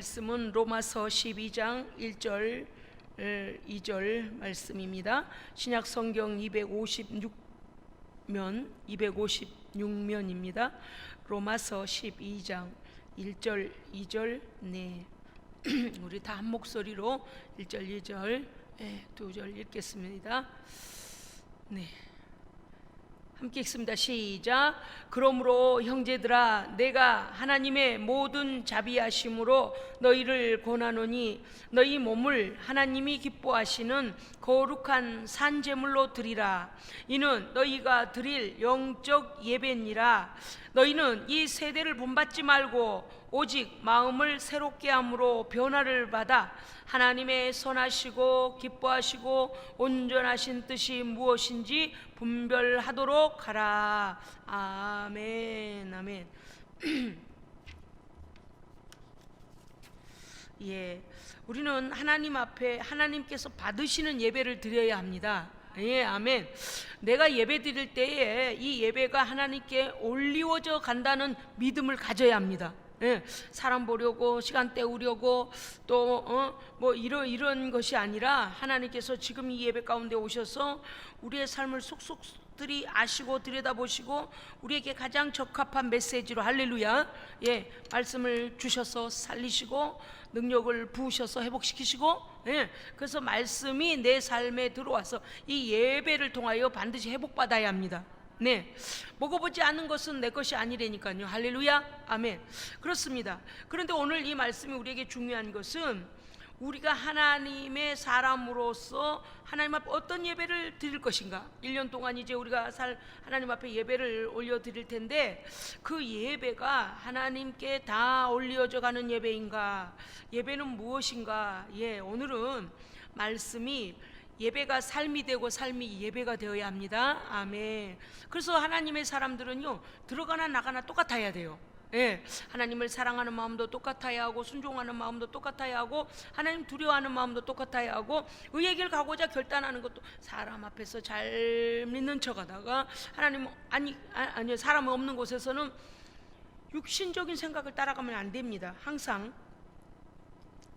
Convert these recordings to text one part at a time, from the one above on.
말씀은 로마서 12장 1절 2절 말씀입니다. 신약 성경 256면입니다. 로마서 12장 1절 2절 네. 우리 다 한 목소리로 1절 2절 두 절 읽겠습니다. 네. 함께 읽습니다. 시작. 그러므로 형제들아, 내가 하나님의 모든 자비하심으로 너희를 권하노니 너희 몸을 하나님이 기뻐하시는 거룩한 산제물로 드리라. 이는 너희가 드릴 영적 예배니라. 너희는 이 세대를 본받지 말고 오직 마음을 새롭게 함으로 변화를 받아 하나님의 선하시고 기뻐하시고 온전하신 뜻이 무엇인지 분별하도록 하라. 아멘. 아멘. 예, 우리는 하나님 앞에 하나님께서 받으시는 예배를 드려야 합니다. 예, 아멘. 내가 예배 드릴 때에 이 예배가 하나님께 올리워져 간다는 믿음을 가져야 합니다. 예, 사람 보려고 시간 때우려고 또 뭐 이런 것이 아니라 하나님께서 지금 이 예배 가운데 오셔서 우리의 삶을 속속들이 아시고 들여다보시고 우리에게 가장 적합한 메시지로 할렐루야 말씀을 주셔서 살리시고 능력을 부으셔서 회복시키시고 그래서 말씀이 내 삶에 들어와서 이 예배를 통하여 반드시 회복받아야 합니다. 네, 먹어보지 않은 것은 내 것이 아니라니까요. 할렐루야, 아멘. 그렇습니다. 그런데 오늘 이 말씀이 우리에게 중요한 것은 우리가 하나님의 사람으로서 하나님 앞에 어떤 예배를 드릴 것인가. 1년 동안 이제 우리가 하나님 앞에 예배를 올려드릴 텐데 그 예배가 하나님께 다 올려져 가는 예배인가, 예배는 무엇인가. 오늘은 말씀이 예배가 삶이 되고 삶이 예배가 되어야 합니다. 아멘. 그래서 하나님의 사람들은요, 들어가나 나가나 똑같아야 돼요. 하나님을 사랑하는 마음도 똑같아야 하고 순종하는 마음도 똑같아야 하고 하나님 두려워하는 마음도 똑같아야 하고 의의 길 가고자 결단하는 것도 사람 앞에서 잘 믿는 척하다가 하나님 아니요 사람 없는 곳에서는 육신적인 생각을 따라가면 안 됩니다. 항상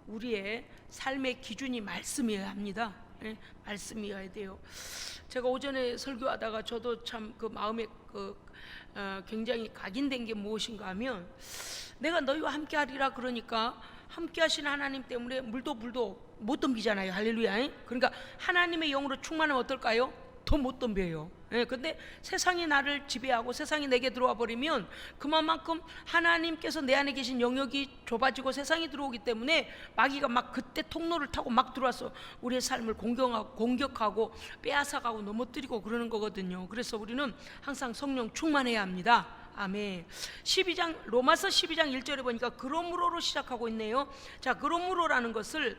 우리의 삶의 기준이 말씀이어야 합니다. 말씀이어야 돼요. 제가 오전에 설교하다가 저도 참 그 마음에 굉장히 각인된 게 무엇인가 하면 내가 너희와 함께 하리라 그러니까 함께 하시는 하나님 때문에 물도 못 덤비잖아요. 할렐루야. 그러니까 하나님의 영으로 충만하면 어떨까요? 더 못 덤벼요. 근데 세상이 나를 지배하고 세상이 내게 들어와 버리면 그만큼 하나님께서 내 안에 계신 영역이 좁아지고 세상이 들어오기 때문에 마귀가 막 그때 통로를 타고 막 들어와서 우리의 삶을 공격하고 빼앗아가고 넘어뜨리고 그러는 거거든요. 그래서 우리는 항상 성령 충만해야 합니다. 아멘. 로마서 12장 1절에 보니까 그러므로로 시작하고 있네요. 자, 그러므로라는 것을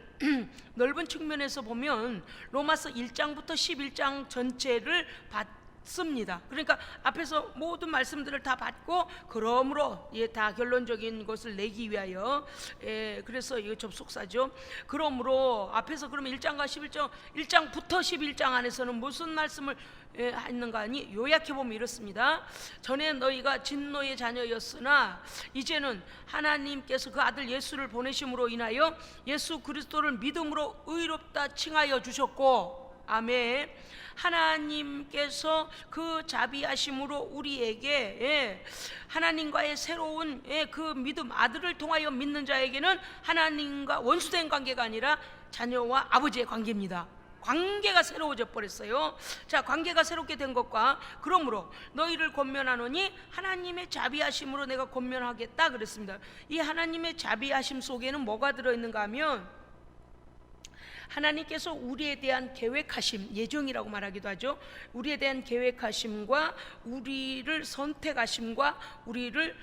넓은 측면에서 보면 로마서 1장부터 11장 전체를 받습니다. 그러니까 앞에서 모든 말씀들을 다 받고 그러므로 다 결론적인 것을 내기 위하여 그래서 이거 접속사죠. 그러므로 앞에서 그러면 1장과 11장 1장부터 11장 안에서는 무슨 말씀을 했는가 하니 요약해 보면 이렇습니다. 전에 너희가 진노의 자녀였으나 이제는 하나님께서 그 아들 예수를 보내심으로 인하여 예수 그리스도를 믿음으로 의롭다 칭하여 주셨고, 아멘. 하나님께서 그 자비하심으로 우리에게 하나님과의 새로운 그 믿음, 아들을 통하여 믿는 자에게는 하나님과 원수된 관계가 아니라 자녀와 아버지의 관계입니다. 관계가 새로워져 버렸어요. 자, 관계가 새롭게 된 것과 그러므로 너희를 권면하노니 하나님의 자비하심으로 내가 권면하겠다 그랬습니다. 이 하나님의 자비하심 속에는 뭐가 들어있는가 하면 하나님께서 우리에 대한 계획하심, 예정이라고 말하기도 하죠. 우리에 대한 계획하심과 우리를 선택하심과 우리를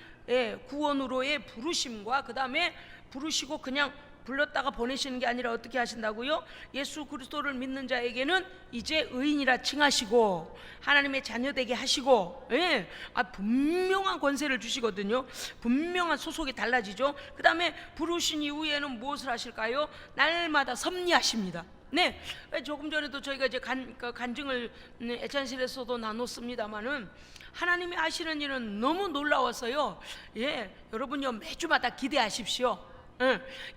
구원으로의 부르심과 그 다음에 부르시고 그냥 불렀다가 보내시는 게 아니라 어떻게 하신다고요? 예수 그리스도를 믿는 자에게는 이제 의인이라 칭하시고 하나님의 자녀되게 하시고 분명한 권세를 주시거든요. 분명한 소속이 달라지죠. 그 다음에 부르신 이후에는 무엇을 하실까요? 날마다 섭리하십니다. 네, 조금 전에도 저희가 이제 간증을 애찬실에서도 나눴습니다마는 하나님이 하시는 일은 너무 놀라워서요. 여러분요 매주마다 기대하십시오.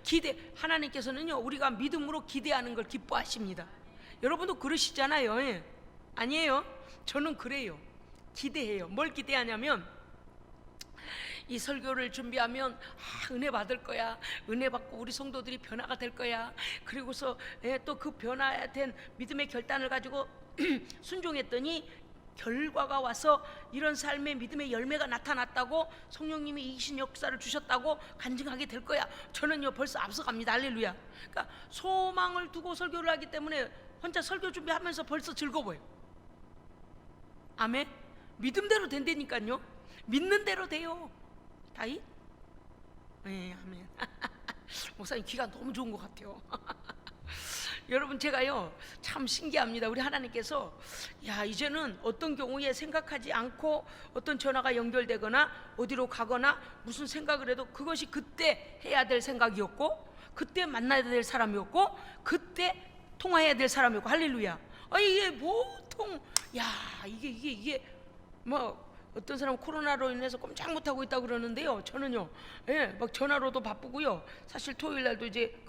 기대, 하나님께서는요 우리가 믿음으로 기대하는 걸 기뻐하십니다. 여러분도 그러시잖아요. 아니에요? 저는 그래요. 기대해요. 뭘 기대하냐면 이 설교를 준비하면 은혜 받을 거야. 은혜 받고 우리 성도들이 변화가 될 거야. 그리고서 또 그 변화된 믿음의 결단을 가지고 순종했더니 결과가 와서 이런 삶의 믿음의 열매가 나타났다고, 성령님이 이기신 역사를 주셨다고 간증하게 될 거야. 저는요 벌써 앞서갑니다. 할렐루야. 그러니까 소망을 두고 설교를 하기 때문에 혼자 설교 준비하면서 벌써 즐거워요. 아멘. 믿음대로 된다니까요. 믿는 대로 돼요. 다이? 네, 아멘. 목사님 귀가 너무 좋은 것 같아요. 여러분 제가요 참 신기합니다. 우리 하나님께서 이제는 어떤 경우에 생각하지 않고 어떤 전화가 연결되거나 어디로 가거나 무슨 생각을 해도 그것이 그때 해야 될 생각이었고, 그때 만나야 될 사람이었고, 그때 통화해야 될 사람이었고. 할렐루야. 이게 보통 이게 뭐 어떤 사람은 코로나로 인해서 꼼짝 못하고 있다고 그러는데요, 저는요 막 전화로도 바쁘고요. 사실 토요일날도 이제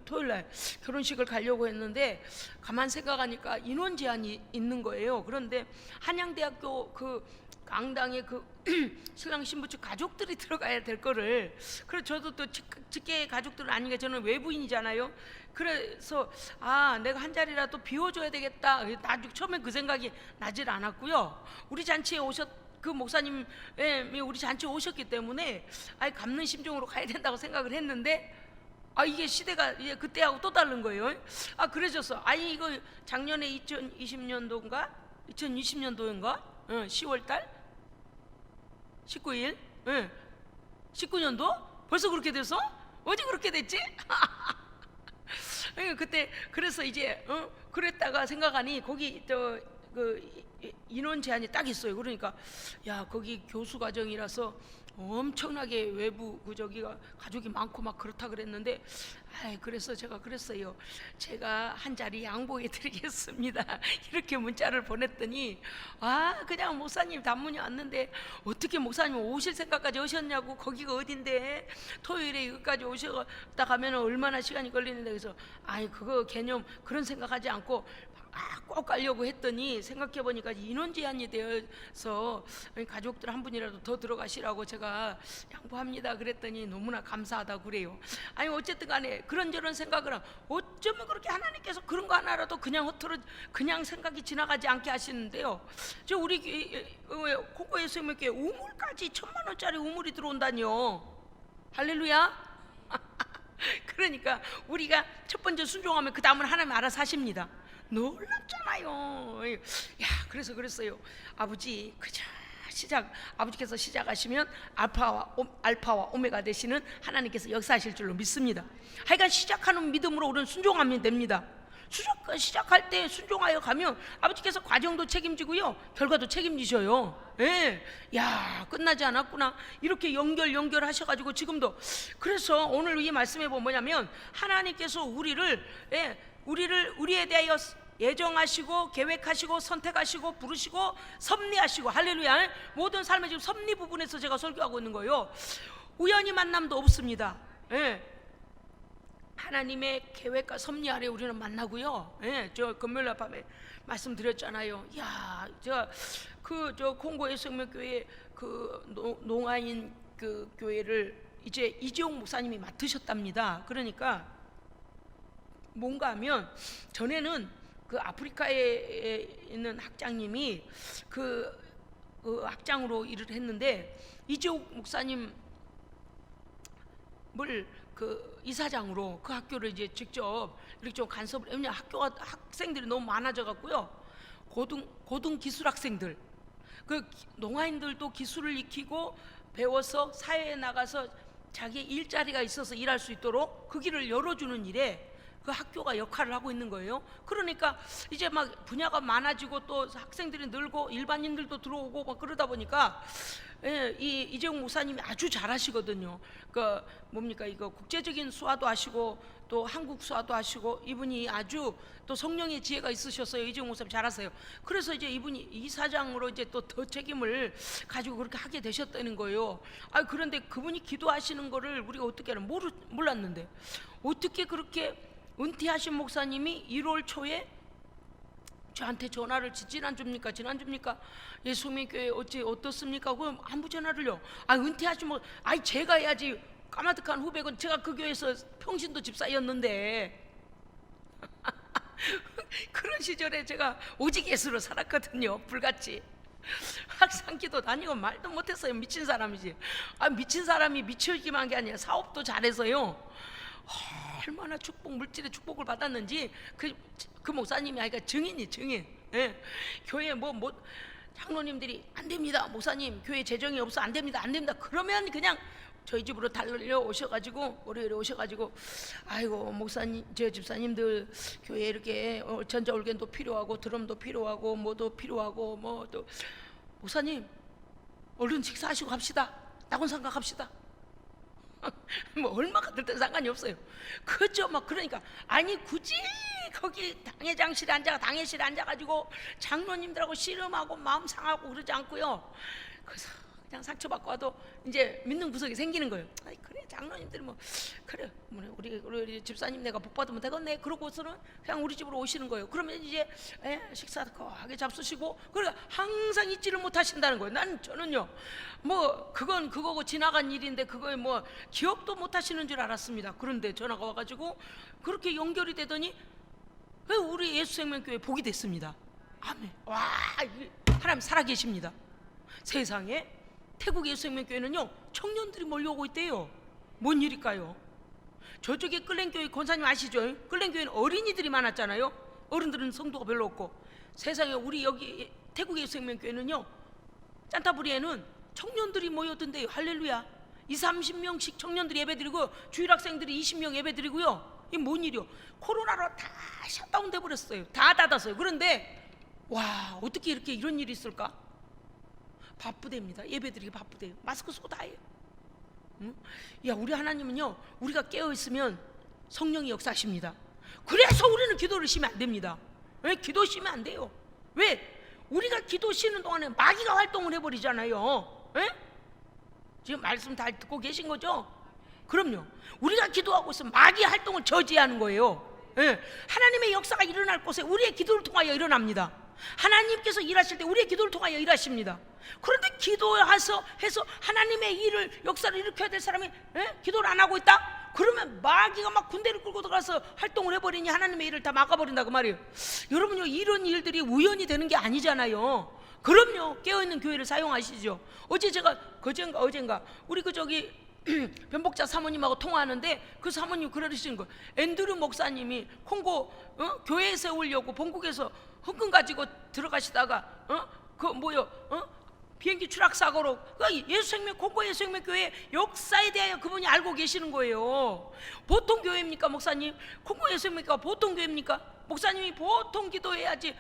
토요일날 결혼식을 가려고 했는데 가만 생각하니까 인원 제한이 있는 거예요. 그런데 한양대학교 그 강당에 그 신랑 신부 측 가족들이 들어가야 될 거를, 그래서 저도 또 직계 가족들은 아니니까 저는 외부인이잖아요. 그래서 내가 한 자리라도 비워줘야 되겠다. 나중에 처음에 그 생각이 나질 않았고요. 우리 잔치에 그 목사님이 우리 잔치에 오셨기 때문에 갚는 심정으로 가야 된다고 생각을 했는데 이게 시대가 이제 그때하고 또 다른 거예요. 그래졌어. 이거 작년에 2020년도인가 10월달 19일 19년도 벌써 그렇게 됐어? 어디 그렇게 됐지? 그때 그래서 이제 그랬다가 생각하니 거기 그 인원 제한이 딱 있어요. 그러니까 거기 교수 과정이라서 엄청나게 외부 저기가 가족이 많고 막 그렇다 그랬는데 그래서 제가 그랬어요. 제가 한 자리 양보해 드리겠습니다. 이렇게 문자를 보냈더니 그냥 목사님 단문이 왔는데 어떻게 목사님 오실 생각까지 하셨냐고, 거기가 어딘데 토요일에 여기까지 오셨다 가면 얼마나 시간이 걸리는데. 그래서 그거 개념 그런 생각하지 않고 꼭 가려고 했더니 생각해보니까 인원 제한이 되어서 가족들 한 분이라도 더 들어가시라고 제가 양보합니다 그랬더니 너무나 감사하다고 그래요. 어쨌든 간에 그런저런 생각을 어쩌면 그렇게 하나님께서 그런 거 하나라도 그냥 그냥 생각이 지나가지 않게 하시는데요. 저 우리 콩고의 수명교회 우물까지 1,000만 원짜리 우물이 들어온다니요. 할렐루야. 그러니까 우리가 첫 번째 순종하면 그 다음은 하나님 알아서 하십니다. 놀랍잖아요. 그래서 그랬어요. 아버지 그저 아버지께서 시작하시면 알파와 오메가 되시는 하나님께서 역사하실 줄로 믿습니다. 하여간 시작하는 믿음으로 우리는 순종하면 됩니다. 시작할 때 순종하여 가면 아버지께서 과정도 책임지고요, 결과도 책임지셔요. 끝나지 않았구나. 이렇게 연결하셔가지고 지금도. 그래서 오늘 이 말씀에 보면 뭐냐면 하나님께서 우리에 대하여 예정하시고 계획하시고 선택하시고 부르시고 섭리하시고, 할렐루야. 모든 삶의 지금 섭리 부분에서 제가 설교하고 있는 거예요. 우연히 만남도 없습니다. 하나님의 계획과 섭리 아래 우리는 만나고요. 저 금요일 밤에 말씀드렸잖아요. 저 콩고의 생명교회 그 농아인 그 교회를 이제 이재용 목사님이 맡으셨답니다. 그러니까 뭔가 하면 전에는 그 아프리카에 있는 학장님이 그 학장으로 일을 했는데 이재욱 목사님을 그 이사장으로 그 학교를 이제 직접 이렇게 좀 간섭을, 왜냐면 학생들이 너무 많아져 갖고요. 고등 기술 학생들, 그 농아인들도 기술을 익히고 배워서 사회에 나가서 자기 일자리가 있어서 일할 수 있도록 그 길을 열어주는 일에 그 학교가 역할을 하고 있는 거예요. 그러니까 이제 막 분야가 많아지고 또 학생들이 늘고 일반인들도 들어오고 막 그러다 보니까 이재용 목사님이 아주 잘하시거든요. 뭡니까 이거 국제적인 수화도 하시고 또 한국 수화도 하시고 이분이 아주 또 성령의 지혜가 있으셨어요. 이재용 목사님 잘하세요. 그래서 이제 이분이 이사장으로 이제 또 더 책임을 가지고 그렇게 하게 되셨다는 거예요. 그런데 그분이 기도하시는 거를 우리가 어떻게 몰랐는데 어떻게 그렇게 은퇴하신 목사님이 1월 초에 저한테 전화를 지난주입니까? 예수민교회 어떻습니까? 그럼 아무 전화를요. 은퇴하시면 제가 해야지. 까마득한 후배건 제가 그 교회에서 평신도 집사였는데 그런 시절에 제가 오직 예수로 살았거든요. 불같이 학상기도 다니고 말도 못했어요. 미친 사람이지. 미친 사람이 미치기만 한 게 아니라 사업도 잘해서요. 얼마나 물질의 축복을 받았는지 그 목사님이 증인. 예. 교회 장로님들이 안 됩니다. 목사님 교회 재정이 없어 안 됩니다. 그러면 그냥 저희 집으로 달려 오셔가지고 월요일에 오셔가지고 아이고 목사님 저 집사님들 교회 이렇게 전자올겐도 필요하고 드럼도 필요하고 뭐도 필요하고 또 목사님 얼른 식사하시고 갑시다. 낙원 생각합시다. 얼마가 들든 상관이 없어요. 그죠? 그러니까 굳이 거기 당회실에 앉아가지고 장로님들하고 씨름하고 마음 상하고 그러지 않고요. 그래서 그냥 상처받고 와도 이제 믿는 구석이 생기는 거예요. 그래 장로님들이 그래 우리 집사님 내가 복 받으면 되겠네. 그러고서는 그냥 우리 집으로 오시는 거예요. 그러면 이제 식사 거하게 잡수시고 그러니까 항상 잊지를 못하신다는 거예요. 저는요 그건 그거고 지나간 일인데 그거에 기억도 못하시는 줄 알았습니다. 그런데 전화가 와가지고 그렇게 연결이 되더니 우리 예수생명교회 복이 됐습니다. 아멘. 와 하나님 살아계십니다. 세상에 태국 예수생명교회는요 청년들이 몰려오고 있대요. 뭔 일일까요? 저쪽에 끌랭교회 권사님 아시죠? 끌랭교회는 어린이들이 많았잖아요. 어른들은 성도가 별로 없고. 세상에 우리 여기 태국 예수생명교회는요 짠타부리에는 청년들이 모였던데요. 할렐루야. 20-30명씩 청년들이 예배드리고 주일학생들이 20명 예배드리고요. 이게 뭔 일이요? 코로나로 다 셧다운 돼버렸어요. 다 닫았어요. 그런데 와 어떻게 이런 일이 있을까? 바쁘답니다. 예배드리기 바쁘대요. 마스크 쓰고 다 해요. 응? 우리 하나님은요 우리가 깨어있으면 성령이 역사하십니다. 그래서 우리는 기도를 쉬면 안 됩니다. 왜? 기도 쉬면 안 돼요. 왜? 우리가 기도 쉬는 동안에 마귀가 활동을 해버리잖아요. 에? 지금 말씀 다 듣고 계신 거죠? 그럼요. 우리가 기도하고 있으면 마귀의 활동을 저지하는 거예요. 예. 하나님의 역사가 일어날 곳에 우리의 기도를 통하여 일어납니다. 하나님께서 일하실 때 우리의 기도를 통하여 일하십니다. 그런데 기도해서 하나님의 역사를 일으켜야 될 사람이 기도를 안 하고 있다? 그러면 마귀가 막 군대를 끌고 들어가서 활동을 해버리니 하나님의 일을 다 막아버린다 그 말이에요. 여러분요 이런 일들이 우연히 되는 게 아니잖아요. 그럼요 깨어있는 교회를 사용하시죠. 어젠가 우리 변복자 사모님하고 통화하는데 그 사모님 그러시는 거예요. 앤드류 목사님이 콩고 교회 세우려고 본국에서 헌금 가지고 들어가시다가 비행기 추락 사고로 콩고 예수생명교회 역사에 대하여 그분이 알고 계시는 거예요. 보통 교회입니까 목사님? 콩고 예수생명교회가 보통 교회입니까? 목사님이 보통 기도해야지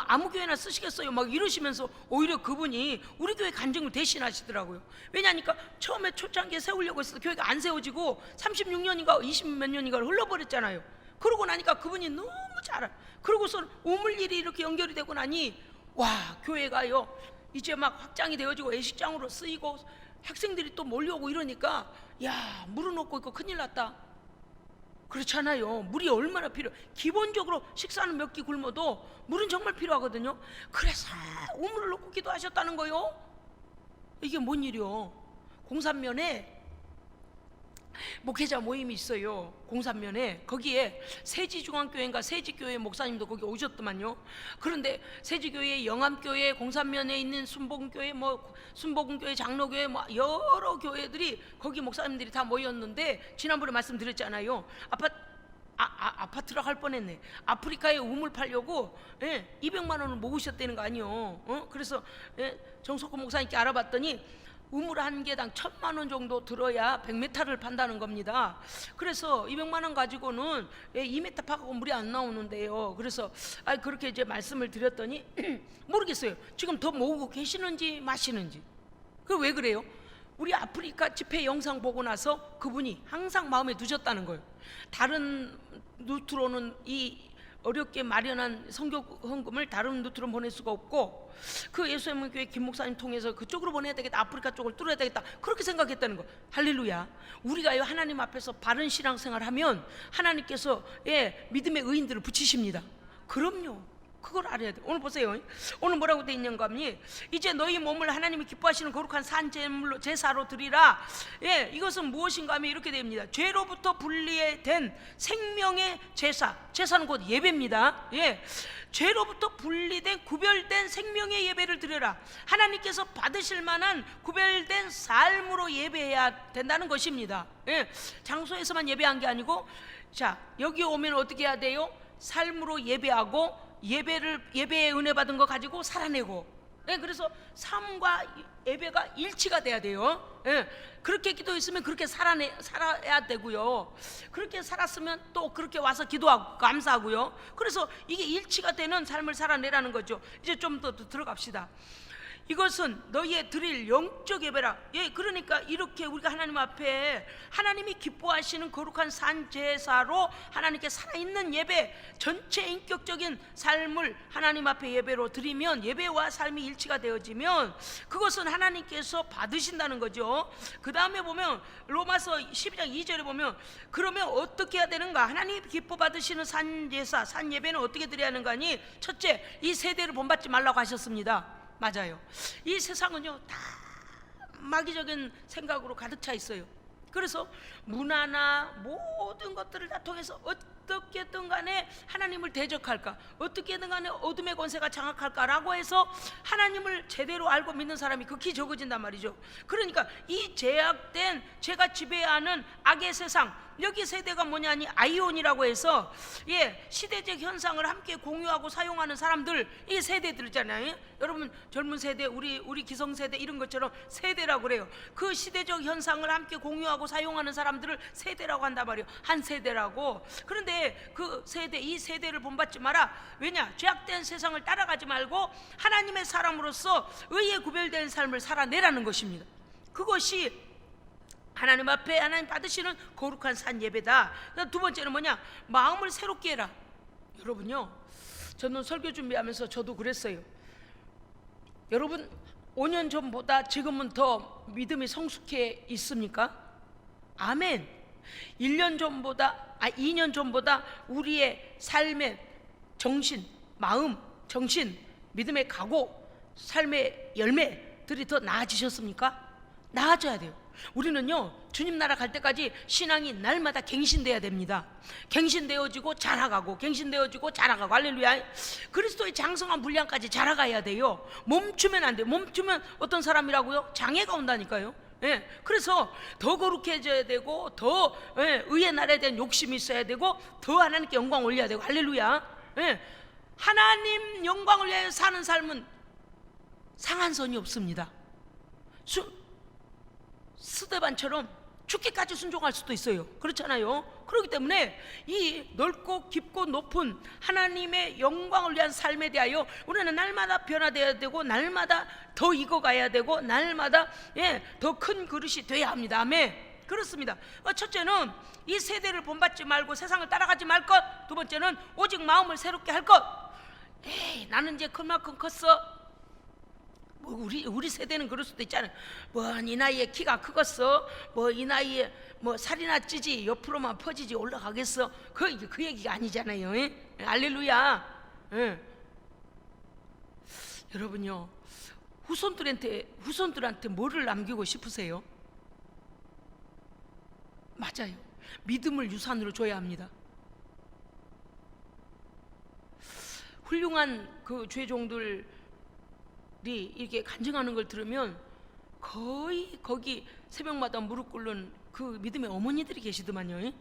아무 교회나 쓰시겠어요? 이러시면서 오히려 그분이 우리 교회 간증을 대신하시더라고요. 왜냐니까 처음에 초창기에 세우려고 했을 때 교회가 안 세워지고 36년인가 20몇 년인가 흘러버렸잖아요. 그러고 나니까 그분이 너무 잘 알아요. 그러고서 우물일이 이렇게 연결이 되고 나니 와 교회가요 이제 막 확장이 되어지고 예식장으로 쓰이고 학생들이 또 몰려오고 이러니까 물은 없고 있고 큰일 났다. 그렇잖아요. 물이 얼마나 기본적으로 식사는 몇 끼 굶어도 물은 정말 필요하거든요. 그래서 우물을 놓고 기도하셨다는 거요. 이게 뭔 일이요? 공산면에 목회자 모임이 있어요. 공산면에 거기에 세지중앙교회인가 세지교회 목사님도 거기 오셨더만요. 그런데 세지교회, 영암교회, 공산면에 있는 순복음교회, 순복음교회, 장로교회 여러 교회들이 거기 목사님들이 다 모였는데 지난번에 말씀드렸잖아요. 아파트라 할 뻔했네. 아프리카에 우물 팔려고 200만 원을 모으셨다는 거 아니요. 그래서 정석호 목사님께 알아봤더니 우물 한 개당 1,000만 원 정도 들어야 100m를 판다는 겁니다. 그래서 200만 원 가지고는 2m 파고 물이 안 나오는데요. 그래서 그렇게 이제 말씀을 드렸더니 모르겠어요. 지금 더 모으고 계시는지 마시는지. 왜 그래요? 우리 아프리카 집회 영상 보고 나서 그분이 항상 마음에 두셨다는 거예요. 다른 루트로는 이 어렵게 마련한 선교 헌금을 다른 루트로 보낼 수가 없고, 그 예수님교회 김 목사님 통해서 그쪽으로 보내야 되겠다, 아프리카 쪽을 뚫어야 되겠다, 그렇게 생각했다는 거. 할렐루야. 우리가요 하나님 앞에서 바른 신앙생활 하면 하나님께서 믿음의 의인들을 붙이십니다. 그럼요, 그걸 알아야 돼. 오늘 보세요. 오늘 뭐라고 돼 있는가 하면, 이제 너희 몸을 하나님이 기뻐하시는 거룩한 산 제물로 제사로 드리라. 이것은 무엇인가 하면 이렇게 됩니다. 죄로부터 분리된 생명의 제사. 제사는 곧 예배입니다. 죄로부터 분리된 구별된 생명의 예배를 드려라. 하나님께서 받으실 만한 구별된 삶으로 예배해야 된다는 것입니다. 장소에서만 예배한 게 아니고, 자, 여기 오면 어떻게 해야 돼요? 삶으로 예배하고, 예배의 은혜 받은 거 가지고 살아내고, 그래서 삶과 예배가 일치가 돼야 돼요. 그렇게 기도했으면 그렇게 살아야 되고요. 그렇게 살았으면 또 그렇게 와서 기도하고 감사하고요. 그래서 이게 일치가 되는 삶을 살아내라는 거죠. 이제 좀 더 들어갑시다. 이것은 너희의 드릴 영적 예배라. 그러니까 이렇게 우리가 하나님 앞에 하나님이 기뻐하시는 거룩한 산 제사로 하나님께 살아있는 예배, 전체 인격적인 삶을 하나님 앞에 예배로 드리면, 예배와 삶이 일치가 되어지면 그것은 하나님께서 받으신다는 거죠. 그 다음에 보면 로마서 12장 2절에 보면, 그러면 어떻게 해야 되는가? 하나님 기뻐 받으시는 산 제사, 산 예배는 어떻게 드려야 하는가 하니, 첫째, 이 세대를 본받지 말라고 하셨습니다. 맞아요. 이 세상은요 다 마귀적인 생각으로 가득 차 있어요. 그래서 문화나 모든 것들을 다 통해서 어떻게든 간에 하나님을 대적할까, 어떻게든 간에 어둠의 권세가 장악할까라고 해서 하나님을 제대로 알고 믿는 사람이 극히 적어진단 말이죠. 그러니까 이 제약된 죄가 지배하는 악의 세상, 여기 세대가 뭐냐니 아이온이라고 해서 시대적 현상을 함께 공유하고 사용하는 사람들, 이 세대들이잖아요. 여러분 젊은 세대, 우리 기성세대 이런 것처럼 세대라고 그래요. 그 시대적 현상을 함께 공유하고 사용하는 사람들을 세대라고 한단 말이에요. 한 세대라고. 그런데 그 세대, 이 세대를 본받지 마라. 왜냐? 죄악된 세상을 따라가지 말고 하나님의 사람으로서 의에 구별된 삶을 살아내라는 것입니다. 그것이 하나님 앞에 하나님 받으시는 거룩한 산 예배다. 두 번째는 뭐냐? 마음을 새롭게 해라. 여러분요, 저는 설교 준비하면서 저도 그랬어요. 여러분 5년 전보다 지금은 더 믿음이 성숙해 있습니까? 아멘. 2년 전보다 우리의 삶의 정신, 마음, 정신, 믿음의 각오, 삶의 열매들이 더 나아지셨습니까? 나아져야 돼요. 우리는요 주님 나라 갈 때까지 신앙이 날마다 갱신돼야 됩니다. 갱신되어지고 자라가고, 갱신되어지고 자라가고. 할렐루야. 그리스도의 장성한 분량까지 자라가야 돼요. 멈추면 안 돼요. 멈추면 어떤 사람이라고요? 장애가 온다니까요. 그래서 더 거룩해져야 되고, 더 의의 나라에 대한 욕심이 있어야 되고, 더 하나님께 영광 올려야 되고. 할렐루야. 하나님 영광을 위하여 사는 삶은 상한선이 없습니다. 스데반처럼 죽기까지 순종할 수도 있어요. 그렇잖아요. 그렇기 때문에 이 넓고 깊고 높은 하나님의 영광을 위한 삶에 대하여 우리는 날마다 변화되어야 되고, 날마다 더 익어가야 되고, 날마다 더 큰 그릇이 돼야 합니다. 아멘. 그렇습니다. 첫째는 이 세대를 본받지 말고 세상을 따라가지 말 것. 두 번째는 오직 마음을 새롭게 할 것. 나는 이제 그만큼 컸어. 우리 세대는 그럴 수도 있잖아요. 뭐 이 나이에 키가 크겠어, 뭐 이 나이에 뭐 살이나 찌지, 옆으로만 퍼지지 올라가겠어. 그 얘기가 아니잖아요. 할렐루야. 여러분요, 후손들한테 뭐를 남기고 싶으세요? 맞아요. 믿음을 유산으로 줘야 합니다. 훌륭한 그 죄종들 이렇게 간증하는 걸 들으면 거의 거기 새벽마다 무릎 꿇는 그 믿음의 어머니들이 계시더만요.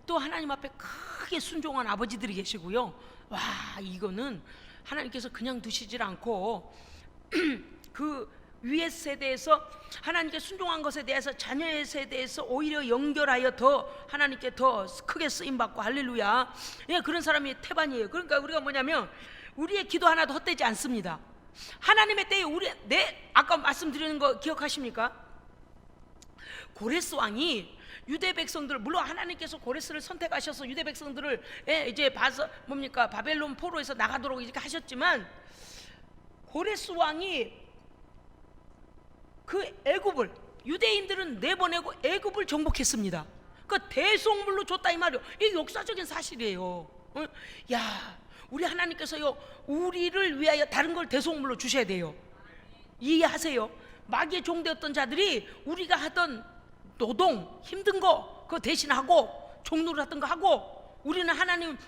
또 하나님 앞에 크게 순종한 아버지들이 계시고요. 와, 이거는 하나님께서 그냥 두시질 않고 그 위의 세대에서 하나님께 순종한 것에 대해서 자녀의 세대에서 오히려 연결하여 더 하나님께 더 크게 쓰임받고. 할렐루야. 그런 사람이 태반이에요. 그러니까 우리가 뭐냐면 우리의 기도 하나도 헛되지 않습니다. 하나님의 때에 아까 말씀드리는 거 기억하십니까? 고레스 왕이 유대 백성들, 물론 하나님께서 고레스를 선택하셔서 유대 백성들을 이제 봐서 뭡니까 바벨론 포로에서 나가도록 이렇게 하셨지만, 고레스 왕이 그 애굽을 유대인들은 내보내고 애굽을 정복했습니다. 그 대속물로 줬다 이 말이요. 이게 역사적인 사실이에요. 야, 우리 하나님께서요 우리를 위하여 다른 걸 대속물로 주셔야 돼요. 이해하세요? 마귀의 종되었던 자들이 우리가 하던 노동 힘든 거 그거 대신하고 종로를 하던 거 하고, 우리는 하나님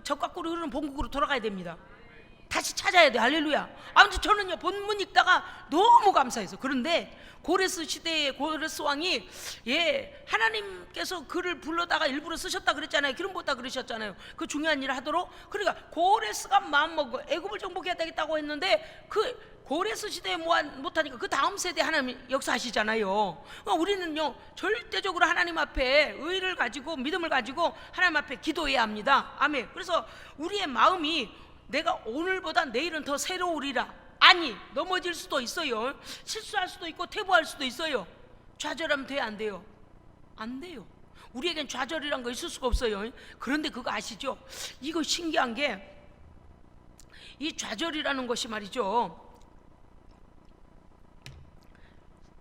적과 꿀이 흐르는 본국으로 돌아가야 됩니다. 다시 찾아야 돼. 할렐루야. 아무튼 저는요 본문 읽다가 너무 감사해서. 그런데 고레스 시대의 고레스 왕이 하나님께서 그를 불러다가 일부러 쓰셨다 그랬잖아요. 기름 부었다 그러셨잖아요. 그 중요한 일을 하도록. 그러니까 고레스가 마음먹고 애굽을 정복해야 되겠다고 했는데, 그 고레스 시대에 못하니까 그 다음 세대 하나님 역사하시잖아요. 우리는요 절대적으로 하나님 앞에 의를 가지고 믿음을 가지고 하나님 앞에 기도해야 합니다. 아멘. 그래서 우리의 마음이 내가 오늘보다 내일은 더 새로우리라. 아니, 넘어질 수도 있어요. 실수할 수도 있고 퇴보할 수도 있어요. 좌절하면 돼요, 안 돼요? 안 돼요. 우리에겐 좌절이란 거 있을 수가 없어요. 그런데 그거 아시죠? 이거 신기한 게, 이 좌절이라는 것이 말이죠,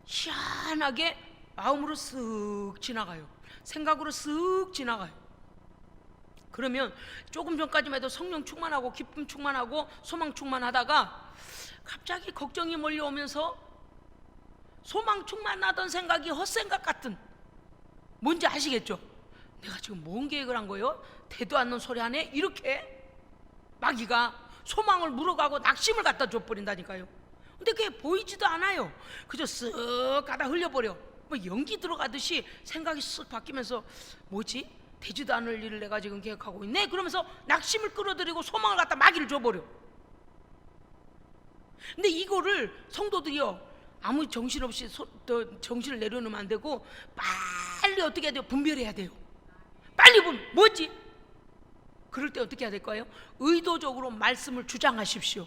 희한하게 마음으로 쓱 지나가요. 생각으로 쓱 지나가요. 그러면 조금 전까지만 해도 성령 충만하고 기쁨 충만하고 소망 충만하다가 갑자기 걱정이 몰려오면서 소망 충만하던 생각이 헛생각 같은, 뭔지 아시겠죠? 내가 지금 뭔 계획을 한 거예요? 되도 않는 소리 하네? 이렇게 마귀가 소망을 물어가고 낙심을 갖다 줘버린다니까요. 근데 그게 보이지도 않아요. 그저 쓱 가다 흘려버려. 뭐 연기 들어가듯이 생각이 쓱 바뀌면서, 뭐지? 되지도 않을 일을 내가 지금 계획하고 있네? 그러면서 낙심을 끌어들이고 소망을 갖다 마귀를 줘버려. 근데 이거를 성도들이요 아무 정신없이 정신을 내려놓으면 안 되고, 빨리 어떻게 해야 돼요? 분별해야 돼요. 빨리 뭐지? 그럴 때 어떻게 해야 될까요? 의도적으로 말씀을 주장하십시오.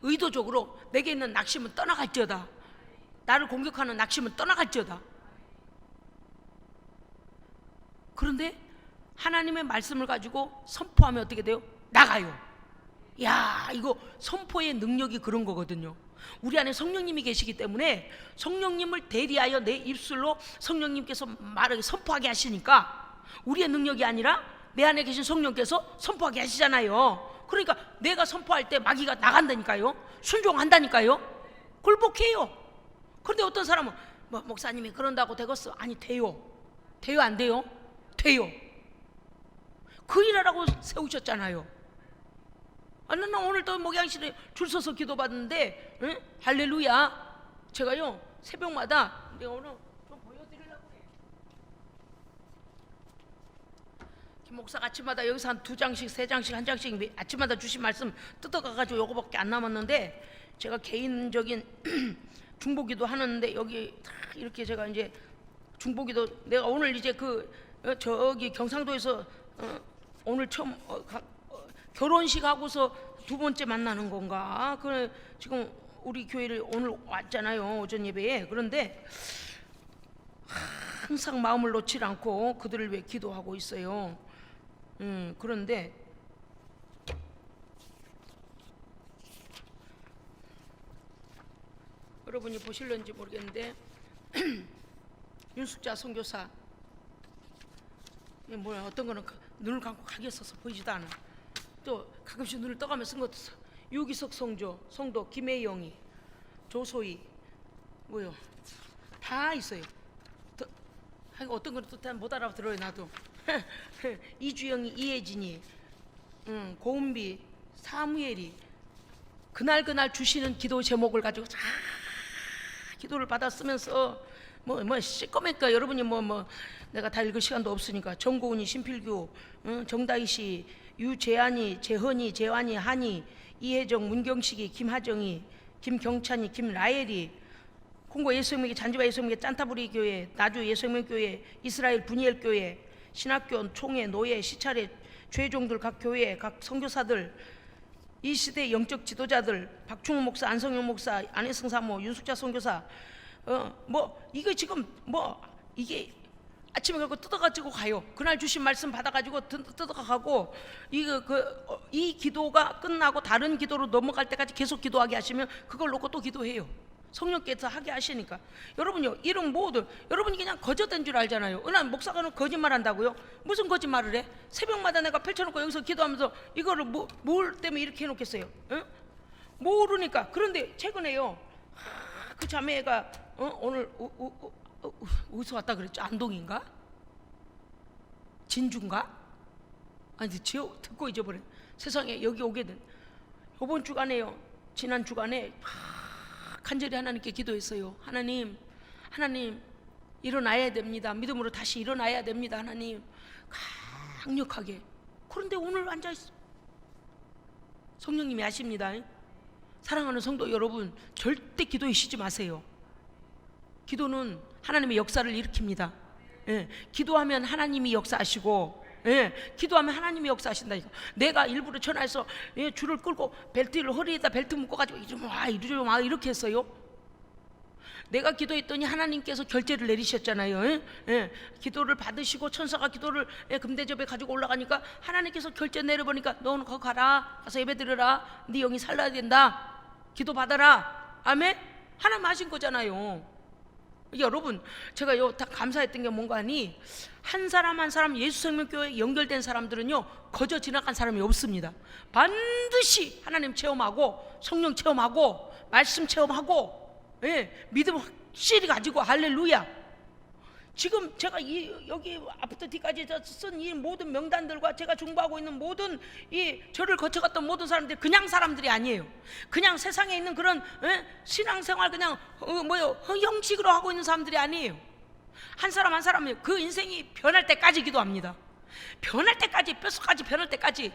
의도적으로 내게 있는 낙심은 떠나갈지어다. 나를 공격하는 낙심은 떠나갈지어다. 그런데 하나님의 말씀을 가지고 선포하면 어떻게 돼요? 나가요. 야, 이거 선포의 능력이 그런 거거든요. 우리 안에 성령님이 계시기 때문에 성령님을 대리하여 내 입술로 성령님께서 말하게 선포하게 하시니까, 우리의 능력이 아니라 내 안에 계신 성령께서 선포하게 하시잖아요. 그러니까 내가 선포할 때 마귀가 나간다니까요. 순종한다니까요. 굴복해요. 그런데 어떤 사람은 뭐 목사님이 그런다고 되겠어? 아니, 돼요. 돼요, 안 돼요? 돼요. 그 일하라고 세우셨잖아요. 난 오늘 또 목양실에 줄 서서 기도받는데, 할렐루야. 제가요 새벽마다, 내가 오늘 좀 보여드리려고 해요. 김 목사가 아침마다 여기서 한 2장씩 3장씩 1장씩 아침마다 주신 말씀 뜯어가가지고 요거밖에 안 남았는데, 제가 개인적인 중보기도 하는데, 여기 이렇게 제가 이제 중보기도, 내가 오늘 이제 저기 경상도에서 오늘 처음 결혼식 하고서 2번째 만나는 건가? 그래, 지금 우리 교회를 오늘 왔잖아요, 오전 예배에. 그런데 항상 마음을 놓지 않고 그들을 위해 기도하고 있어요. 그런데 여러분이 보실런지 모르겠는데 윤숙자 선교사, 뭐야, 어떤 거는 눈을 감고 가게 써서 보이지도 않아. 또 가끔씩 눈을 떠가며 쓴 것도 있어. 유기석 성도 김혜영이, 조소희, 뭐요, 다 있어요. 어떤 거는 또 못 알아들어요, 나도. 이주영이, 이혜진이, 고은비, 사무엘이 그날 주시는 기도 제목을 가지고 다 기도를 받아 쓰면서 시꺼매니까 여러분이 내가 다 읽을 시간도 없으니까, 정고은이, 신필규, 정다희씨, 유재한이, 재헌이, 재환이, 한이, 이혜정, 문경식이, 김하정이, 김경찬이, 김라엘이, 콩고 예수생명회, 잔지바 예수생명회, 짠타부리 교회, 나주 예수생명교회, 이스라엘 분이엘 교회, 신학교, 총회, 노예, 시찰회, 죄종들, 각 교회, 각 선교사들, 이 시대 영적 지도자들, 박충호 목사, 안성용 목사, 안혜승 사모, 윤숙자 선교사, 뭐 이거 지금 뭐 이게 아침에 그거 뜯어가지고 가요. 그날 주신 말씀 받아가지고 뜯어가고 이 기도가 끝나고 다른 기도로 넘어갈 때까지 계속 기도하게 하시면 그걸 놓고 또 기도해요. 성령께서 하게 하시니까. 여러분요, 이런 모든 여러분이 그냥 거저된 줄 알잖아요. 난 목사가는 거짓말 한다고요? 무슨 거짓말을 해? 새벽마다 내가 펼쳐놓고 여기서 기도하면서 이거를 뭘 때문에 이렇게 해놓겠어요? 응? 모르니까. 그런데 최근에요, 그 자매가 오늘 어디서 왔다 그랬죠? 안동인가? 진주인가? 아니 듣고 잊어버려. 세상에 여기 오게 된 이번 주간에요, 지난 주간에 간절히 하나님께 기도했어요. 하나님 일어나야 됩니다. 믿음으로 다시 일어나야 됩니다. 하나님, 강력하게. 그런데 오늘 앉아있어. 성령님이 아십니다. 사랑하는 성도 여러분, 절대 기도에 쉬지 마세요. 기도는 하나님의 역사를 일으킵니다. 예, 기도하면 하나님이 역사하시고, 예, 기도하면 하나님이 역사하신다니까. 내가 일부러 전화해서 줄을 끌고 벨트를 허리에다 벨트 묶어가지고 이리 와 이렇게 했어요. 내가 기도했더니 하나님께서 결제를 내리셨잖아요. 예? 예, 기도를 받으시고 천사가 기도를 금대접에 가지고 올라가니까 하나님께서 결제 내려보니까 너는 거기 가라, 가서 예배드려라, 네 영이 살라야 된다, 기도 받아라. 아멘. 하나님 하신 거잖아요. 여러분, 제가 다 감사했던 게 뭔가 하니, 한 사람 한 사람 예수생명교회에 연결된 사람들은요, 거저 지나간 사람이 없습니다. 반드시 하나님 체험하고 성령 체험하고 말씀 체험하고, 예, 믿음 확실히 가지고, 할렐루야. 지금 제가 여기 앞부터 뒤까지 쓴 이 모든 명단들과 제가 중보하고 있는 모든 이 저를 거쳐갔던 모든 사람들이 그냥 사람들이 아니에요. 그냥 세상에 있는 그런 신앙생활 그냥 형식으로 하고 있는 사람들이 아니에요. 한 사람 한 사람이 그 인생이 변할 때까지 기도합니다. 변할 때까지, 뼛속까지 변할 때까지.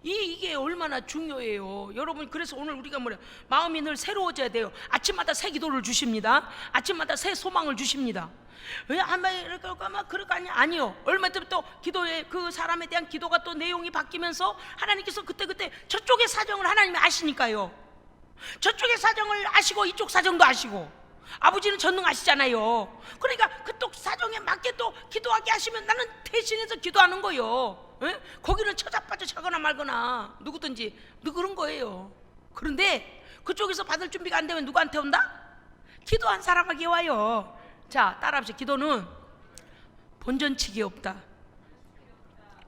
이게 얼마나 중요해요, 여러분. 그래서 오늘 우리가 마음이 늘 새로워져야 돼요. 아침마다 새 기도를 주십니다. 아침마다 새 소망을 주십니다. 왜 한번 이렇게 그럴 거 아니야? 아니요. 얼마 때부터 기도에 그 사람에 대한 기도가 또 내용이 바뀌면서 하나님께서 그때 저쪽의 사정을 하나님이 아시니까요. 저쪽의 사정을 아시고 이쪽 사정도 아시고, 아버지는 전능하시잖아요. 그러니까 그쪽 사정에 맞게 또 기도하게 하시면 나는 대신해서 기도하는 거예요. 에? 거기는 쳐자빠져 자거나 말거나 누구든지 그런 거예요. 그런데 그쪽에서 받을 준비가 안 되면 누구한테 온다? 기도한 사람에게 와요. 자, 따라합시다. 기도는 본전치기 없다.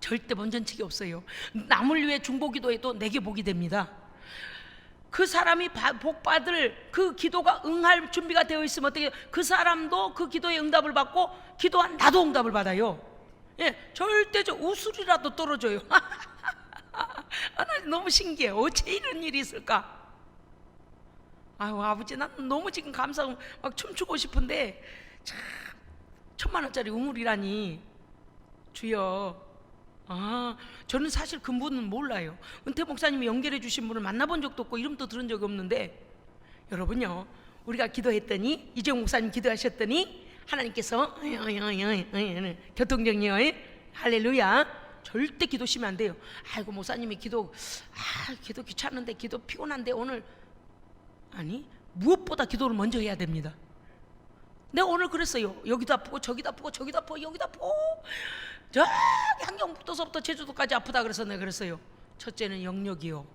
절대 본전치기 없어요. 남을 위해 중보기도해도 내게 복이 됩니다. 그 사람이 복받을 그 기도가 응할 준비가 되어 있으면 어떻게, 그 사람도 그 기도의 응답을 받고 기도한 나도 응답을 받아요. 예, 절대 우술이라도 떨어져요. 나 너무 신기해. 어째 이런 일이 있을까? 아유, 아버지, 난 너무 지금 감사하고 막 춤추고 싶은데, 참 1,000만 원짜리 우물이라니. 주여. 저는 사실 그분은 몰라요. 은퇴 목사님이 연결해 주신 분을 만나본 적도 없고 이름도 들은 적이 없는데, 여러분요, 우리가 기도했더니, 이재용 목사님 기도하셨더니 하나님께서 교통정리요, 할렐루야. 절대 기도 쉬면 안 돼요. 아이고, 목사님이 기도 귀찮은데, 기도 피곤한데 오늘. 아니, 무엇보다 기도를 먼저 해야 됩니다. 내가 오늘 그랬어요. 여기도 아프고 저기도 아프고 저기도 아프고 여기도 아프고, 저기 한경북도서부터 제주도까지 아프다 그래서 내가 그랬어요. 첫째는 영역이요.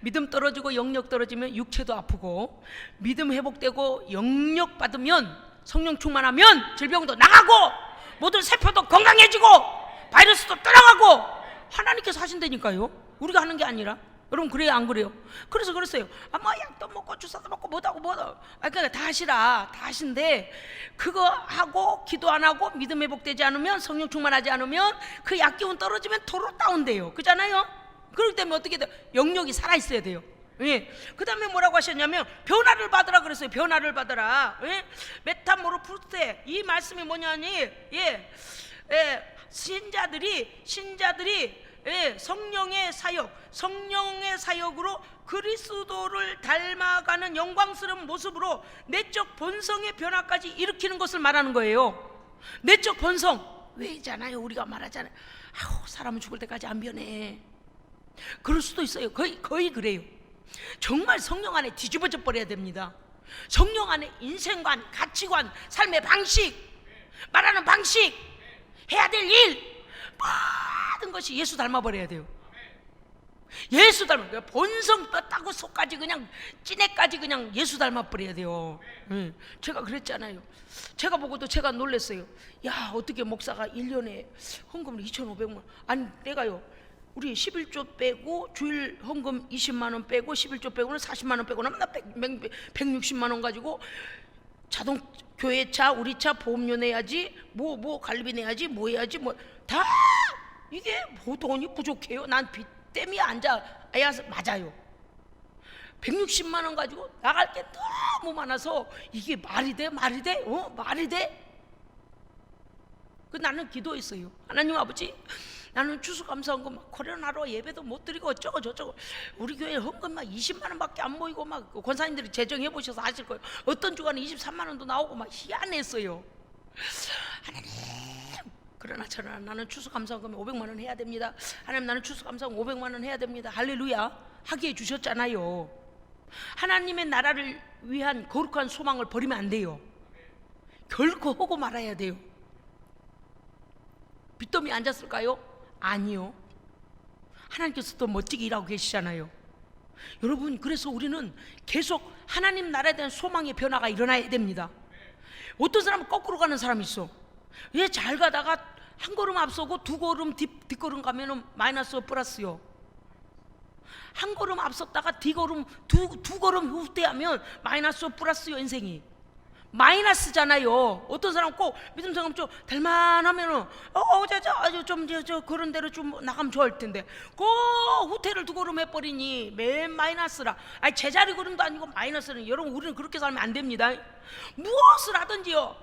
믿음 떨어지고 영역 떨어지면 육체도 아프고, 믿음 회복되고 영역 받으면, 성령 충만하면 질병도 나가고 모든 세포도 건강해지고 바이러스도 떠나가고 하나님께서 하신다니까요. 우리가 하는 게 아니라. 여러분, 그래요 안 그래요? 그래서 그랬어요. 약도 먹고 주사도 먹고 뭐하고 그러니까 다 하시라, 다 하신데, 그거 하고 기도 안 하고 믿음 회복되지 않으면, 성령 충만하지 않으면 그 약기운 떨어지면 도로 다운돼요. 그잖아요. 그렇기 때문에 어떻게 돼요? 영역이 살아있어야 돼요. 예. 그 다음에 뭐라고 하셨냐면 변화를 받으라 그랬어요. 변화를 받으라. 예? 메타모르푸세, 이 말씀이 뭐냐니, 신자들이 성령의 사역으로 그리스도를 닮아가는 영광스러운 모습으로 내적 본성의 변화까지 일으키는 것을 말하는 거예요. 내적 본성, 왜잖아요. 우리가 말하잖아요. 사람은 죽을 때까지 안 변해. 그럴 수도 있어요. 거의 그래요. 정말 성령 안에 뒤집어져 버려야 됩니다. 성령 안에 인생관, 가치관, 삶의 방식, 말하는 방식, 해야 될 일, 모든 것이 예수 닮아버려야 돼요. 예수 닮아, 본성 뼈다구 속까지 그냥 찐해까지 그냥 예수 닮아버려야 돼요. 제가 그랬잖아요. 제가 보고도 제가 놀랐어요. 야, 어떻게 목사가 1년에 헌금을 2,500만 원, 아니 내가요 우리 11조 빼고 주일 헌금 20만 원 빼고 11조 빼고는 40만 원 빼고 나면 나 160만 원 가지고 자동 교회차, 우리 차 보험료 내야지, 뭐 관리비 내야지, 뭐 해야지, 뭐 다 이게 뭐 돈이 부족해요. 난 빚 때문에 앉아야 맞아요. 160만 원 가지고 나갈 게 너무 많아서 이게 말이 돼? 말이 돼? 말이 돼? 그 나는 기도했어요. 하나님 아버지, 나는 추수감사헌금 막 코로나로 예배도 못 드리고 어쩌고 저쩌고 우리 교회 헌금 막 20만 원밖에 안 모이고 막 권사님들이 재정해 보셔서 아실 거예요. 어떤 주간에 23만 원도 나오고 막 희한했어요. 하나님, 그러나 나는 추수감사헌금 500만 원 해야 됩니다. 하나님, 나는 추수감사헌금 500만 원 해야 됩니다. 할렐루야. 하게 해주셨잖아요. 하나님의 나라를 위한 거룩한 소망을 버리면 안 돼요. 결코 하고 말아야 돼요. 빚더미 앉았을까요? 아니요. 하나님께서 더 멋지게 일하고 계시잖아요. 여러분, 그래서 우리는 계속 하나님 나라에 대한 소망의 변화가 일어나야 됩니다. 어떤 사람은 거꾸로 가는 사람이 있어. 왜 잘 가다가 한 걸음 앞서고 두 걸음 뒷걸음 가면은 마이너스 플러스요. 한 걸음 앞섰다가 뒤걸음 두 걸음 후퇴하면 마이너스 플러스요. 인생이 마이너스잖아요. 어떤 사람 꼭 믿음 생활 좀 될만하면은 저 그런 대로 좀 나가면 좋을 텐데 그 후퇴를 두 걸음 해버리니 맨 마이너스라. 아니 제자리 걸음도 아니고 마이너스는. 여러분, 우리는 그렇게 살면 안 됩니다. 무엇을 하든지요,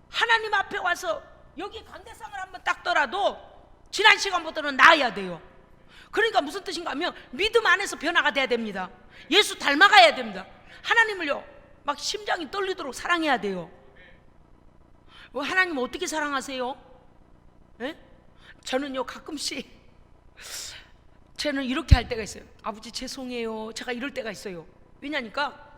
하나님 앞에 와서 여기 강대상을 한번 닦더라도 지난 시간보다는 나아야 돼요. 그러니까 무슨 뜻인가 하면 믿음 안에서 변화가 돼야 됩니다. 예수 닮아가야 됩니다. 하나님을요 막 심장이 떨리도록 사랑해야 돼요. 하나님 어떻게 사랑하세요? 에? 저는요 가끔씩 저는 이렇게 할 때가 있어요. 아버지 죄송해요. 제가 이럴 때가 있어요. 왜냐니까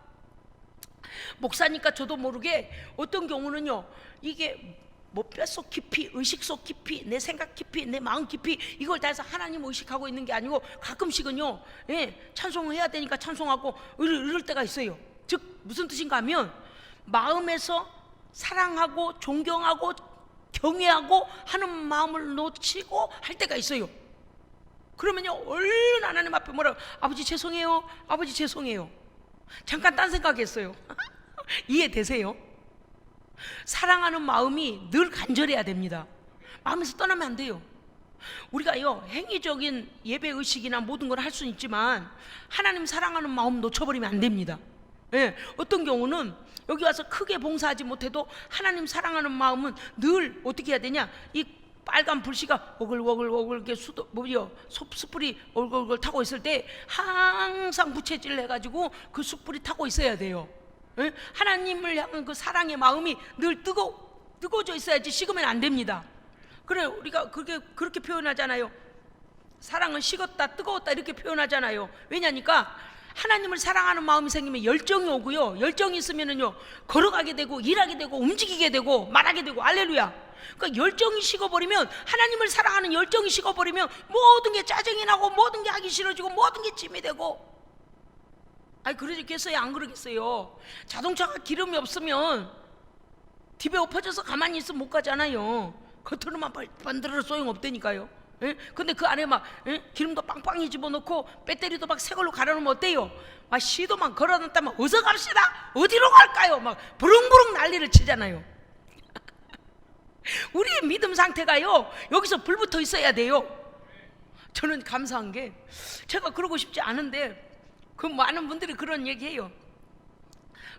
목사니까 저도 모르게 어떤 경우는요, 이게 뭐 뼛속 깊이, 의식 속 깊이, 내 생각 깊이, 내 마음 깊이 이걸 다 해서 하나님 의식하고 있는 게 아니고 가끔씩은요, 찬송을 해야 되니까 찬송하고 이럴 때가 있어요. 즉 무슨 뜻인가 하면 마음에서 사랑하고 존경하고 경외하고 하는 마음을 놓치고 할 때가 있어요. 그러면요 얼른 하나님 앞에 뭐라고, 아버지 죄송해요, 아버지 죄송해요. 잠깐 딴 생각했어요. 이해되세요? 사랑하는 마음이 늘 간절해야 됩니다. 마음에서 떠나면 안 돼요. 우리가요 행위적인 예배의식이나 모든 걸 할 수는 있지만 하나님 사랑하는 마음 놓쳐버리면 안 됩니다. 어떤 경우는 여기 와서 크게 봉사하지 못해도 하나님 사랑하는 마음은 늘 어떻게 해야 되냐, 이 빨간 불씨가 오글오글 이렇게 숯불이 오글오글 타고 있을 때 항상 부채질 해가지고 그 숯불이 타고 있어야 돼요. 하나님을 향한 그 사랑의 마음이 늘 뜨거워져 있어야지 식으면 안 됩니다. 그래, 우리가 그렇게 표현하잖아요. 사랑은 식었다 뜨거웠다 이렇게 표현하잖아요. 왜냐니까 하나님을 사랑하는 마음이 생기면 열정이 오고요, 열정이 있으면은요 걸어가게 되고 일하게 되고 움직이게 되고 말하게 되고. 할렐루야. 그러니까 열정이 식어버리면, 하나님을 사랑하는 열정이 식어버리면 모든 게 짜증이 나고 모든 게 하기 싫어지고 모든 게 짐이 되고. 아니 그러겠어요? 안 그러겠어요? 자동차가 기름이 없으면 딥에 엎어져서 가만히 있으면 못 가잖아요. 겉으로만 만들어도 소용없다니까요. 근데 그 안에 막 기름도 빵빵히 집어넣고 배터리도 막 새 걸로 갈아놓으면 어때요? 막 시도만 걸어놨다면 어서 갑시다, 어디로 갈까요? 막 부릉부릉 난리를 치잖아요. 우리의 믿음 상태가요 여기서 불붙어 있어야 돼요. 저는 감사한 게, 제가 그러고 싶지 않은데 그 많은 분들이 그런 얘기해요.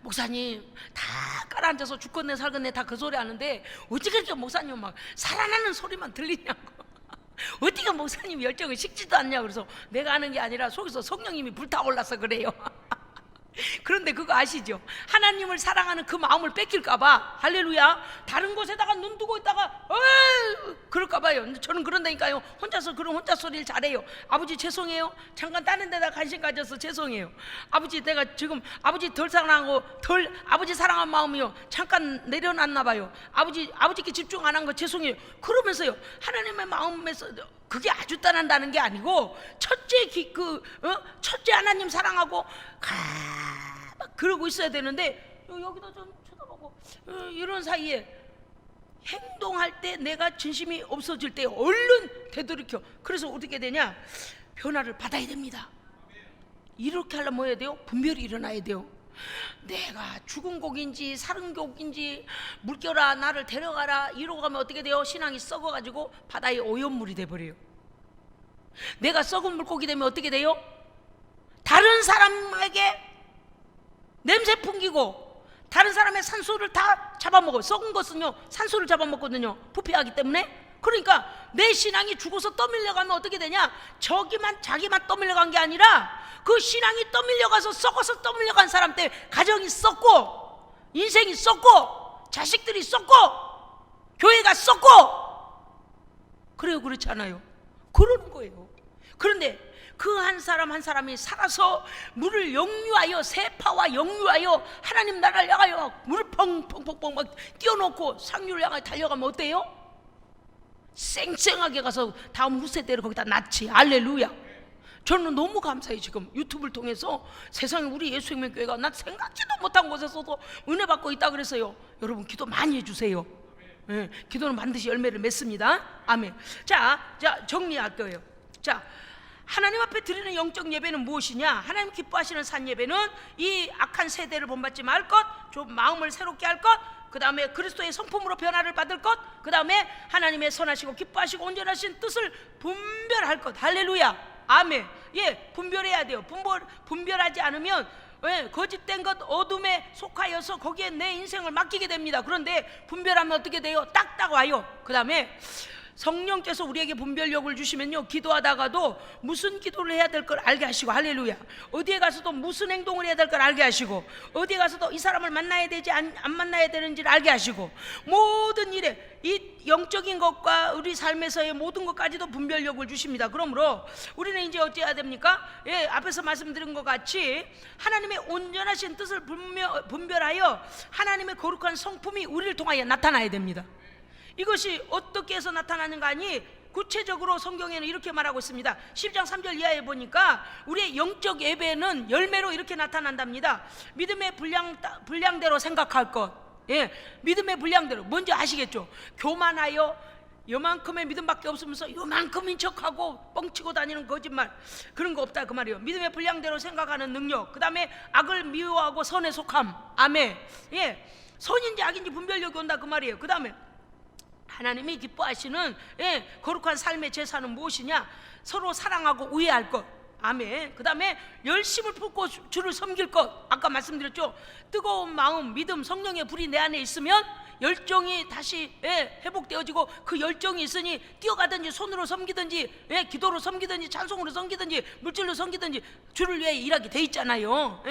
목사님 다 깔아앉아서 죽겠네 살겠네 다 그 소리 하는데 어떻게 그렇게 목사님 막 살아나는 소리만 들리냐고. 어떻게 목사님 열정을 식지도 않냐고. 그래서 내가 하는 게 아니라 속에서 성령님이 불타올라서 그래요. 그런데 그거 아시죠? 하나님을 사랑하는 그 마음을 뺏길까봐, 할렐루야, 다른 곳에다가 눈 두고 있다가 그럴까봐요. 저는 그런다니까요. 혼자서 그런 혼자 소리를 잘해요. 아버지 죄송해요, 잠깐 다른 데다 관심 가져서 죄송해요. 아버지 내가 지금 아버지 덜 사랑하고 아버지 사랑한 마음이요 잠깐 내려놨나 봐요. 아버지께 집중 안 한 거 죄송해요. 그러면서요 하나님의 마음에서 그게 아주 떠난다는 게 아니고, 첫째 하나님 사랑하고 막 그러고 있어야 되는데, 여기도 좀 쳐다보고 이런 사이에 행동할 때 내가 진심이 없어질 때 얼른 되돌이켜. 그래서 어떻게 되냐, 변화를 받아야 됩니다. 이렇게 하려면 뭐 해야 돼요? 분별이 일어나야 돼요. 내가 죽은 곡인지 살은 곡인지 물결아 나를 데려가라 이러고 가면 어떻게 돼요? 신앙이 썩어가지고 바다의 오염물이 돼버려요. 내가 썩은 물고기 되면 어떻게 돼요? 다른 사람에게 냄새 풍기고 다른 사람의 산소를 다 잡아먹어요. 썩은 것은요 산소를 잡아먹거든요, 부패하기 때문에. 그러니까 내 신앙이 죽어서 떠밀려가면 어떻게 되냐, 자기만 떠밀려간 게 아니라 그 신앙이 떠밀려가서 썩어서 떠밀려간 사람 때문에 가정이 썩고 인생이 썩고 자식들이 썩고 교회가 썩고 그래요. 그렇지 않아요? 그러는 거예요. 그런데 그 한 사람 한 사람이 살아서 물을 역류하여, 세파와 역류하여 하나님 나라를 향하여 물을 펑펑펑펑 막 띄워놓고 상류를 향하여 달려가면 어때요? 쌩쌩하게 가서 다음 후세대로 거기다 낳지. 할렐루야. 저는 너무 감사해요. 지금 유튜브를 통해서 세상에 우리 예수생명교회가 난 생각지도 못한 곳에서도 은혜 받고 있다 그래서요. 여러분 기도 많이 해주세요. 네, 기도는 반드시 열매를 맺습니다. 아멘. 자 정리할 거예요. 자, 하나님 앞에 드리는 영적 예배는 무엇이냐? 하나님 기뻐하시는 산 예배는 이 악한 세대를 본받지 말 것, 좀 마음을 새롭게 할 것, 그 다음에 그리스도의 성품으로 변화를 받을 것, 그 다음에 하나님의 선하시고 기뻐하시고 온전하신 뜻을 분별할 것. 할렐루야. 아멘. 예, 분별해야 돼요. 분별하지 않으면 거짓된 것, 어둠에 속하여서 거기에 내 인생을 맡기게 됩니다. 그런데 분별하면 어떻게 돼요? 딱딱 와요. 그 다음에 성령께서 우리에게 분별력을 주시면요, 기도하다가도 무슨 기도를 해야 될 걸 알게 하시고, 할렐루야, 어디에 가서도 무슨 행동을 해야 될 걸 알게 하시고, 어디에 가서도 이 사람을 만나야 되지 안 만나야 되는지를 알게 하시고, 모든 일에 이 영적인 것과 우리 삶에서의 모든 것까지도 분별력을 주십니다. 그러므로 우리는 이제 어찌해야 됩니까? 예, 앞에서 말씀드린 것 같이 하나님의 온전하신 뜻을 분별하여 하나님의 거룩한 성품이 우리를 통하여 나타나야 됩니다. 이것이 어떻게 해서 나타나는가 하니, 구체적으로 성경에는 이렇게 말하고 있습니다. 10장 3절 이하에 보니까 우리의 영적 예배는 열매로 이렇게 나타난답니다. 믿음의 분량대로 생각할 것. 예, 믿음의 분량대로. 뭔지 아시겠죠? 교만하여 요만큼의 믿음밖에 없으면서 요만큼인 척하고 뻥치고 다니는 거짓말, 그런 거 없다 그 말이에요. 믿음의 분량대로 생각하는 능력, 그 다음에 악을 미워하고 선에 속함. 아멘. 예, 선인지 악인지 분별력이 온다 그 말이에요. 그 다음에 하나님이 기뻐하시는 거룩한 삶의 제사는 무엇이냐? 서로 사랑하고 우애할 것. 아멘. 그 다음에 열심을 품고 주를 섬길 것. 아까 말씀드렸죠? 뜨거운 마음, 믿음, 성령의 불이 내 안에 있으면 열정이 다시 회복되어지고, 그 열정이 있으니 뛰어가든지 손으로 섬기든지 기도로 섬기든지 찬송으로 섬기든지 물질로 섬기든지 주를 위해 일하게 돼 있잖아요.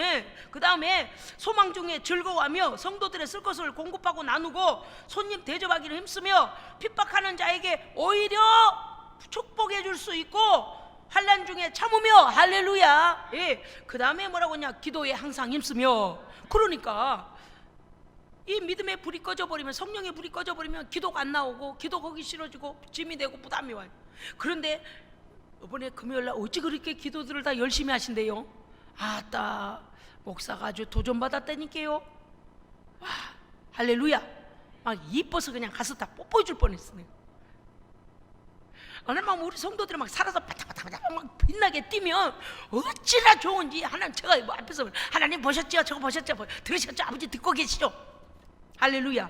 그 다음에 소망 중에 즐거워하며 성도들의 쓸 것을 공급하고 나누고 손님 대접하기를 힘쓰며 핍박하는 자에게 오히려 축복해 줄 수 있고 환난 중에 참으며. 할렐루야. 그 다음에 뭐라고 하냐? 기도에 항상 힘쓰며. 그러니까 이 믿음의 불이 꺼져버리면, 성령의 불이 꺼져버리면 기도가 안 나오고, 기도 거기 싫어지고 짐이 되고 부담이 와요. 그런데 이번에 금요일날 어찌 그렇게 기도들을 다 열심히 하신대요? 아따, 목사가 아주 도전받았다니까요. 와, 할렐루야. 막 이뻐서 그냥 가서 다 뽀뽀해 줄 뻔했어요. 얼마나 우리 성도들이 막 살아서 바짝바짝 막 빛나게 뛰면 어찌나 좋은지. 하나님, 제가 뭐 앞에서 하나님 보셨죠? 저거 보셨죠? 들으셨죠? 아버지 듣고 계시죠? 할렐루야.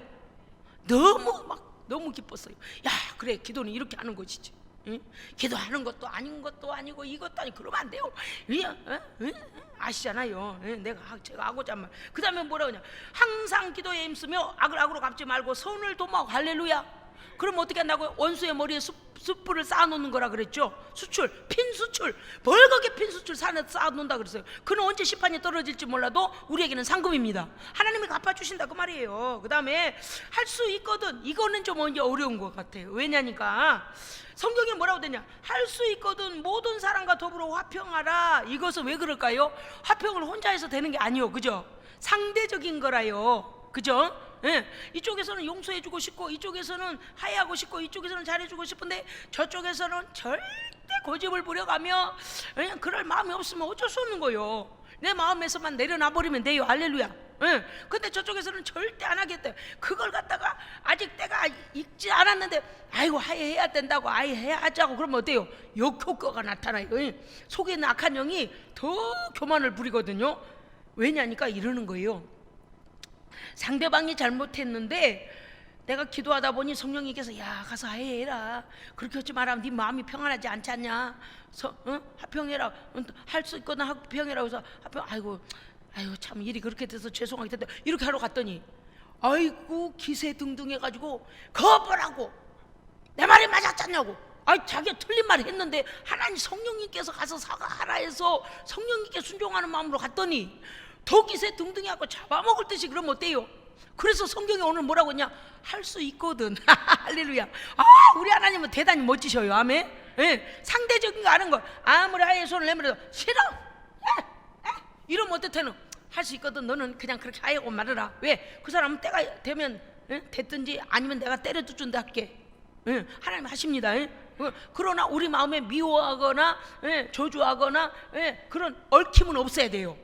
너무 기뻤어요. 야, 그래, 기도는 이렇게 하는 것이지. 응? 기도하는 것도 아닌 것도 아니고 이것도 아니고 그러면 안 돼요. 아시잖아요. 제가 하고자 한 말. 그 다음에 뭐라고 하냐? 항상 기도에 힘쓰며 악을 악으로 갚지 말고 선을 도모하고. 할렐루야. 그럼 어떻게 한다고요? 원수의 머리에 숯불을 쌓아놓는 거라 그랬죠. 수출, 핀 수출, 벌겋게 핀 수출 산에 쌓아놓는다 그랬어요. 그는 언제 심판이 떨어질지 몰라도 우리에게는 상급입니다. 하나님이 갚아주신다 그 말이에요. 그 다음에 할 수 있거든. 이거는 좀 이제 어려운 것 같아요. 왜냐니까 성경에 뭐라고 되냐, 할 수 있거든 모든 사람과 더불어 화평하라. 이것은 왜 그럴까요? 화평을 혼자 해서 되는 게 아니요, 그죠? 상대적인 거라요, 그죠? 예, 이쪽에서는 용서해주고 싶고, 이쪽에서는 화해하고 싶고, 이쪽에서는 잘해주고 싶은데 저쪽에서는 절대 고집을 부려가며 그럴 마음이 없으면 어쩔 수 없는 거예요. 내 마음에서만 내려놔 버리면 돼요. 할렐루야. 예, 근데 저쪽에서는 절대 안 하겠대. 그걸 갖다가 아직 때가 익지 않았는데 아이고 화해해야 된다고, 아예 해야 하자고 그러면 어때요? 역효과가 나타나요. 속에 있는 악한 영이 더 교만을 부리거든요. 왜냐니까 이러는 거예요. 상대방이 잘못했는데 내가 기도하다 보니 성령님께서 야 가서 화해해라, 그렇게 하지 마라, 네 마음이 평안하지 않지 않냐, 화평해라, 할 수 있거나 화평해라. 그래서 화평, 아이고 참 일이 그렇게 돼서 죄송하게 됐다 이렇게 하러 갔더니 아이고 기세등등해가지고 거부라고 내 말이 맞았잖냐고, 자기가 틀린 말 했는데 하나님 성령님께서 가서 사과하라 해서 성령님께 순종하는 마음으로 갔더니 더 기세등등해갖고 잡아먹을 듯이 그러면 어때요? 그래서 성경이 오늘 뭐라고 했냐, 할 수 있거든. 할렐루야. 우리 하나님은 대단히 멋지셔요. 아멘. 예, 상대적인 거 아는 거, 아무리 하에 손을 내밀어도 싫어 이러면 어떻다는, 할 수 있거든, 너는 그냥 그렇게 하고 말해라. 왜? 그 사람은 때가 되면 됐든지 아니면 내가 때려도 준다 할게. 하나님 하십니다. 그러나 우리 마음에 미워하거나 저주하거나 그런 얽힘은 없어야 돼요.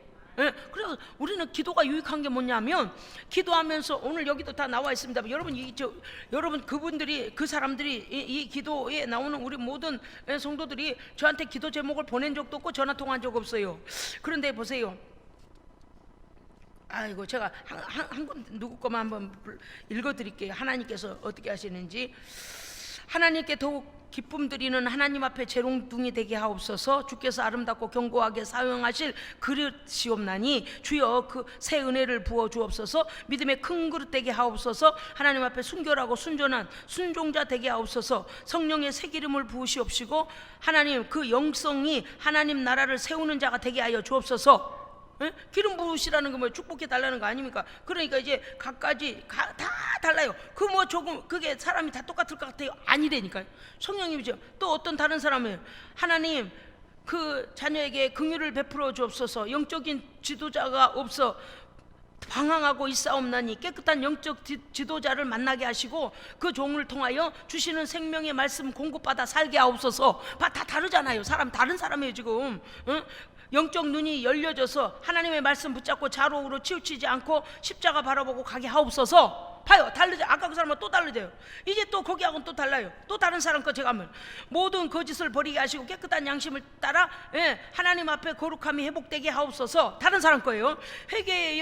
그래서 우리는 기도가 유익한 게 뭐냐면, 기도하면서 오늘 여기도 다 나와 있습니다. 여러분 그분들이, 그 사람들이, 이 기도에 나오는 우리 모든 성도들이 저한테 기도 제목을 보낸 적도 없고 전화 통화한 적 없어요. 그런데 보세요. 아이고 제가 한 군 누구 거만 한번 읽어드릴게요. 하나님께서 어떻게 하시는지. 하나님께 더욱 기쁨 드리는 하나님 앞에 재롱둥이 되게 하옵소서. 주께서 아름답고 견고하게 사용하실 그릇이옵나니 주여 그 새 은혜를 부어 주옵소서. 믿음의 큰 그릇 되게 하옵소서. 하나님 앞에 순결하고 순전한 순종자 되게 하옵소서. 성령의 새 기름을 부으시옵시고 하나님 그 영성이 하나님 나라를 세우는 자가 되게 하여 주옵소서. 기름 부으시라는 거 뭐 축복해 달라는 거 아닙니까? 그러니까 이제 각가지 다 달라요. 그 뭐 조금 그게 사람이 다 똑같을 것 같아요? 아니라니까요. 성령님이죠. 또 어떤 다른 사람은 하나님 그 자녀에게 긍휼을 베풀어 주옵소서. 영적인 지도자가 없어 방황하고 있사옵나니 깨끗한 영적 지도자를 만나게 하시고 그 종을 통하여 주시는 생명의 말씀 공급받아 살게 하옵소서. 다 다르잖아요. 다른 사람이에요 지금. 영적 눈이 열려져서 하나님의 말씀 붙잡고 좌우로 치우치지 않고 십자가 바라보고 가게 하옵소서. 봐요, 다르죠. 아까 그 사람은 또 다르죠. 이제 또 거기하고는 또 달라요. 또 다른 사람 거 제가 하면 모든 거짓을 버리게 하시고 깨끗한 양심을 따라 하나님 앞에 거룩함이 회복되게 하옵소서. 다른 사람 거예요. 회개의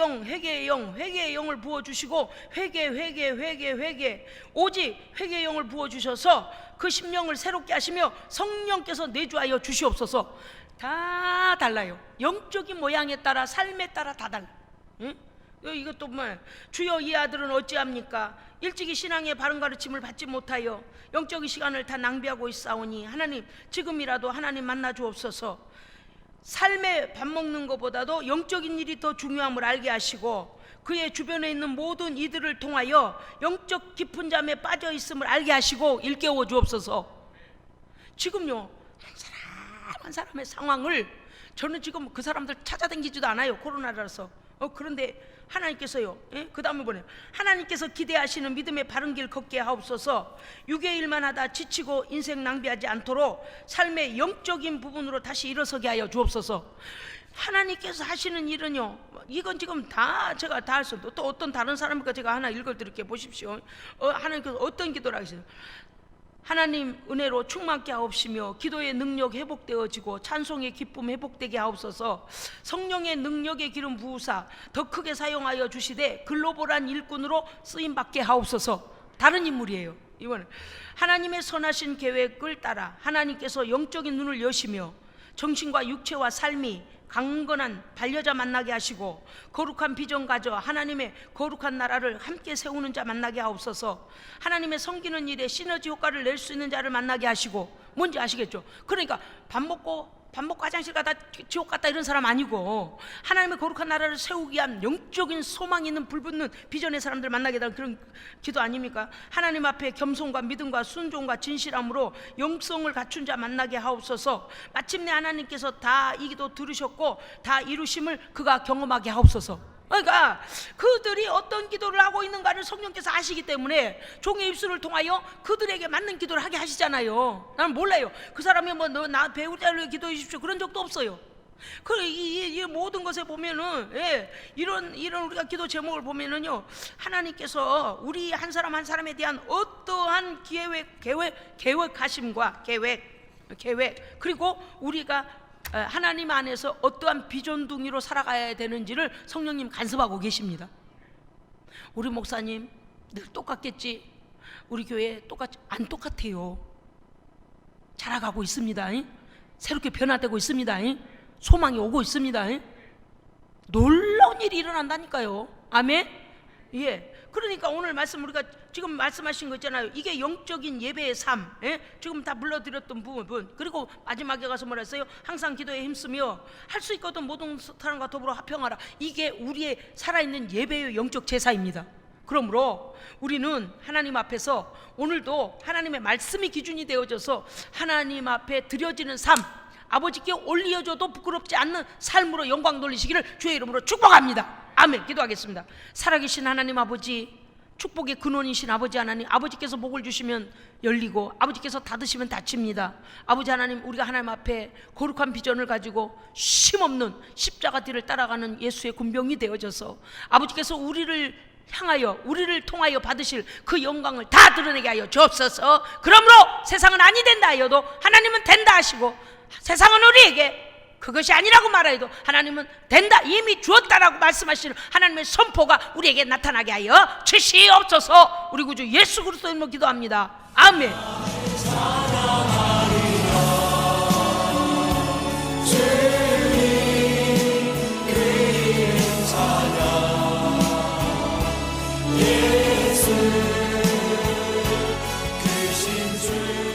영을 부어주시고 회개 오직 회개의 영을 부어주셔서 그 심령을 새롭게 하시며 성령께서 내주하여 주시옵소서. 다 달라요. 영적인 모양에 따라 삶에 따라 다 달라. 이것도 뭐 주여 이 아들은 어찌합니까? 일찍이 신앙의 바른 가르침을 받지 못하여 영적인 시간을 다 낭비하고 있사오니 하나님 지금이라도 하나님 만나 주옵소서. 삶에 밥 먹는 것보다도 영적인 일이 더 중요함을 알게 하시고 그의 주변에 있는 모든 이들을 통하여 영적 깊은 잠에 빠져 있음을 알게 하시고 일깨워 주옵소서. 지금요 한 사람의 상황을 저는 지금 그 사람들 찾아다니지도 않아요. 코로나라서. 그런데 하나님께서요, 그 다음에 뭐냐, 하나님께서 기대하시는 믿음의 바른 길 걷게 하옵소서. 육의 일만 하다 지치고 인생 낭비하지 않도록 삶의 영적인 부분으로 다시 일어서게 하여 주옵소서. 하나님께서 하시는 일은요, 이건 지금 다 제가 다 할 수 없어요. 또 어떤 다른 사람과 제가 하나 읽어드릴게요. 보십시오. 하나님께서 어떤 기도를 하시죠? 하나님 은혜로 충만케 하옵시며 기도의 능력 회복되어지고 찬송의 기쁨 회복되게 하옵소서. 성령의 능력의 기름 부으사 더 크게 사용하여 주시되 글로벌한 일꾼으로 쓰임받게 하옵소서. 다른 인물이에요. 이번에 하나님의 선하신 계획을 따라 하나님께서 영적인 눈을 여시며 정신과 육체와 삶이 강건한 반려자 만나게 하시고 거룩한 비전 가져 하나님의 거룩한 나라를 함께 세우는 자 만나게 하옵소서. 하나님의 섬기는 일에 시너지 효과를 낼 수 있는 자를 만나게 하시고, 뭔지 아시겠죠? 그러니까 밥 먹고 화장실 가다 지옥 갔다 이런 사람 아니고 하나님의 거룩한 나라를 세우기 위한 영적인 소망이 있는 불붙는 비전의 사람들 만나게 되는 그런 기도 아닙니까? 하나님 앞에 겸손과 믿음과 순종과 진실함으로 영성을 갖춘 자 만나게 하옵소서. 마침내 하나님께서 다 이 기도 들으셨고 다 이루심을 그가 경험하게 하옵소서. 그러니까 그들이 어떤 기도를 하고 있는가를 성령께서 아시기 때문에 종의 입술을 통하여 그들에게 맞는 기도를 하게 하시잖아요. 나는 몰라요. 그 사람이 뭐 나 배우자를 위해 기도해 주십시오 그런 적도 없어요. 이 모든 것에 보면은 이런 우리가 기도 제목을 보면은요, 하나님께서 우리 한 사람 한 사람에 대한 어떠한 계획하심과 계획 그리고 우리가 하나님 안에서 어떠한 비전둥이로 살아가야 되는지를 성령님 간섭하고 계십니다. 우리 목사님 늘 똑같겠지? 우리 교회 안 똑같아요. 자라가고 있습니다. 새롭게 변화되고 있습니다. 소망이 오고 있습니다. 놀라운 일이 일어난다니까요. 아멘. 예. 그러니까 오늘 말씀 우리가 지금 말씀하신 거 있잖아요. 이게 영적인 예배의 삶. 지금 다 불러드렸던 부분. 그리고 마지막에 가서 뭐라 했어요? 항상 기도에 힘쓰며 할 수 있거든 모든 사람과 더불어 화평하라. 이게 우리의 살아있는 예배의 영적 제사입니다. 그러므로 우리는 하나님 앞에서 오늘도 하나님의 말씀이 기준이 되어져서 하나님 앞에 드려지는 삶, 아버지께 올려줘도 부끄럽지 않는 삶으로 영광 돌리시기를 주의 이름으로 축복합니다. 아멘. 기도하겠습니다. 살아계신 하나님 아버지, 축복의 근원이신 아버지 하나님, 아버지께서 복을 주시면 열리고 아버지께서 닫으시면 닫힙니다. 아버지 하나님, 우리가 하나님 앞에 거룩한 비전을 가지고 쉼없는 십자가 뒤를 따라가는 예수의 군병이 되어져서 아버지께서 우리를 향하여 우리를 통하여 받으실 그 영광을 다 드러내게 하여 주옵소서. 그러므로 세상은 아니 된다 하여도 하나님은 된다 하시고, 세상은 우리에게 그것이 아니라고 말해도 하나님은 된다, 이미 주었다라고 말씀하시는 하나님의 선포가 우리에게 나타나게 하여 주시옵소서. 우리 구주 예수 그리스도 이름으로 기도합니다. 아멘. 예수 그 신주